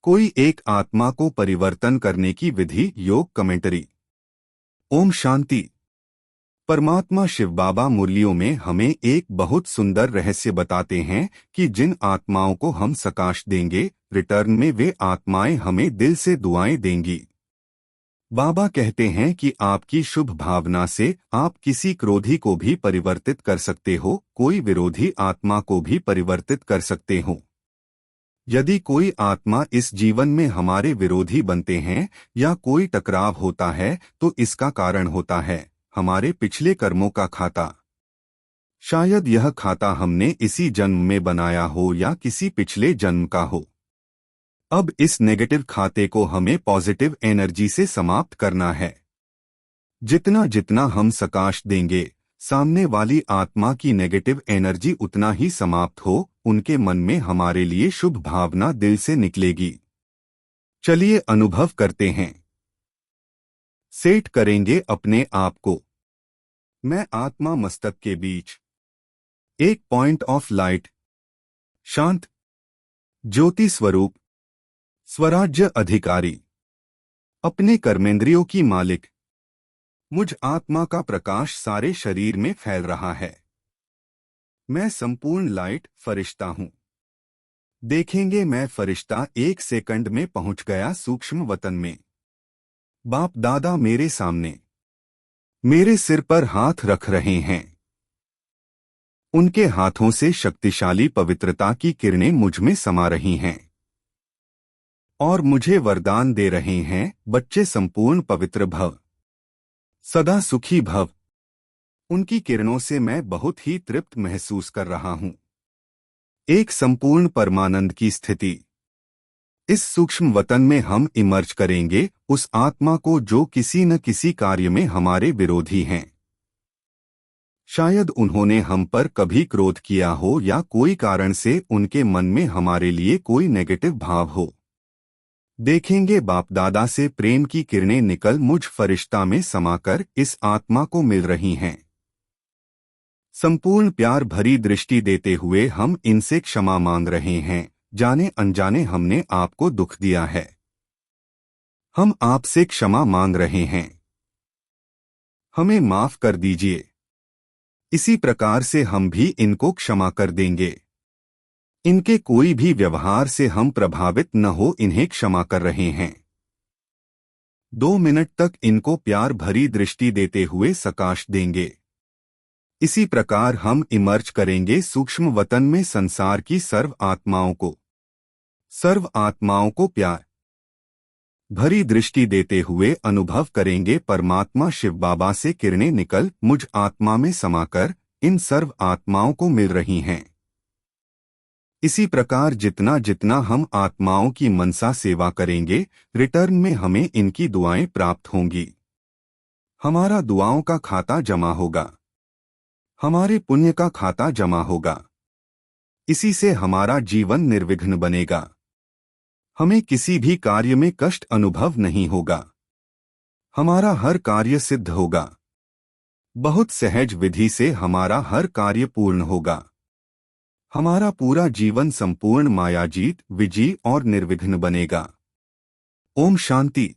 कोई एक आत्मा को परिवर्तन करने की विधि। योग कमेंटरी। ओम शांति। परमात्मा शिव बाबा मुरलियों में हमें एक बहुत सुंदर रहस्य बताते हैं कि जिन आत्माओं को हम सकाश देंगे, रिटर्न में वे आत्माएं हमें दिल से दुआएं देंगी। बाबा कहते हैं कि आपकी शुभ भावना से आप किसी क्रोधी को भी परिवर्तित कर सकते हो, कोई विरोधी आत्मा को भी परिवर्तित कर सकते हो। यदि कोई आत्मा इस जीवन में हमारे विरोधी बनते हैं या कोई टकराव होता है तो इसका कारण होता है हमारे पिछले कर्मों का खाता। शायद यह खाता हमने इसी जन्म में बनाया हो या किसी पिछले जन्म का हो। अब इस नेगेटिव खाते को हमें पॉजिटिव एनर्जी से समाप्त करना है। जितना जितना हम सकाश देंगे, सामने वाली आत्मा की नेगेटिव एनर्जी उतना ही समाप्त हो, उनके मन में हमारे लिए शुभ भावना दिल से निकलेगी। चलिए अनुभव करते हैं। सेट करेंगे अपने आप को। मैं आत्मा मस्तक के बीच, एक पॉइंट ऑफ लाइट, शांत, ज्योति स्वरूप, स्वराज्य अधिकारी, अपने कर्मेंद्रियों की मालिक। मुझ आत्मा का प्रकाश सारे शरीर में फैल रहा है। मैं संपूर्ण लाइट फरिश्ता हूं। देखेंगे मैं फरिश्ता 1 सेकंड में पहुंच गया सूक्ष्म वतन में। बाप दादा मेरे सामने मेरे सिर पर हाथ रख रहे हैं। उनके हाथों से शक्तिशाली पवित्रता की किरणें मुझ में समा रही हैं और मुझे वरदान दे रहे हैं, बच्चे संपूर्ण पवित्र भव, सदा सुखी भव। उनकी किरणों से मैं बहुत ही तृप्त महसूस कर रहा हूं। एक संपूर्ण परमानंद की स्थिति। इस सूक्ष्म वतन में हम इमर्ज करेंगे उस आत्मा को जो किसी न किसी कार्य में हमारे विरोधी हैं। शायद उन्होंने हम पर कभी क्रोध किया हो या कोई कारण से उनके मन में हमारे लिए कोई नेगेटिव भाव हो। देखेंगे बाप दादा से प्रेम की किरणें निकल मुझ फरिश्ता में समाकर इस आत्मा को मिल रही हैं। संपूर्ण प्यार भरी दृष्टि देते हुए हम इनसे क्षमा मांग रहे हैं, जाने अनजाने हमने आपको दुख दिया है। हम आपसे क्षमा मांग रहे हैं, हमें माफ कर दीजिए। इसी प्रकार से हम भी इनको क्षमा कर देंगे। इनके कोई भी व्यवहार से हम प्रभावित न हो, इन्हें क्षमा कर रहे हैं। 2 मिनट तक इनको प्यार भरी दृष्टि देते हुए सकाश देंगे। इसी प्रकार हम इमर्ज करेंगे सूक्ष्म वतन में संसार की सर्व आत्माओं को प्यार भरी दृष्टि देते हुए अनुभव करेंगे परमात्मा शिव बाबा से किरणें निकल मुझ आत्मा में समाकर इन सर्व आत्माओं को मिल रही हैं। इसी प्रकार जितना जितना हम आत्माओं की मनसा सेवा करेंगे, रिटर्न में हमें इनकी दुआएं प्राप्त होंगी। हमारा दुआओं का खाता जमा होगा, हमारे पुण्य का खाता जमा होगा। इसी से हमारा जीवन निर्विघ्न बनेगा। हमें किसी भी कार्य में कष्ट अनुभव नहीं होगा। हमारा हर कार्य सिद्ध होगा। बहुत सहज विधि से हमारा हर कार्य पूर्ण होगा। हमारा पूरा जीवन संपूर्ण मायाजीत, विजयी और निर्विघ्न बनेगा। ओम शांति।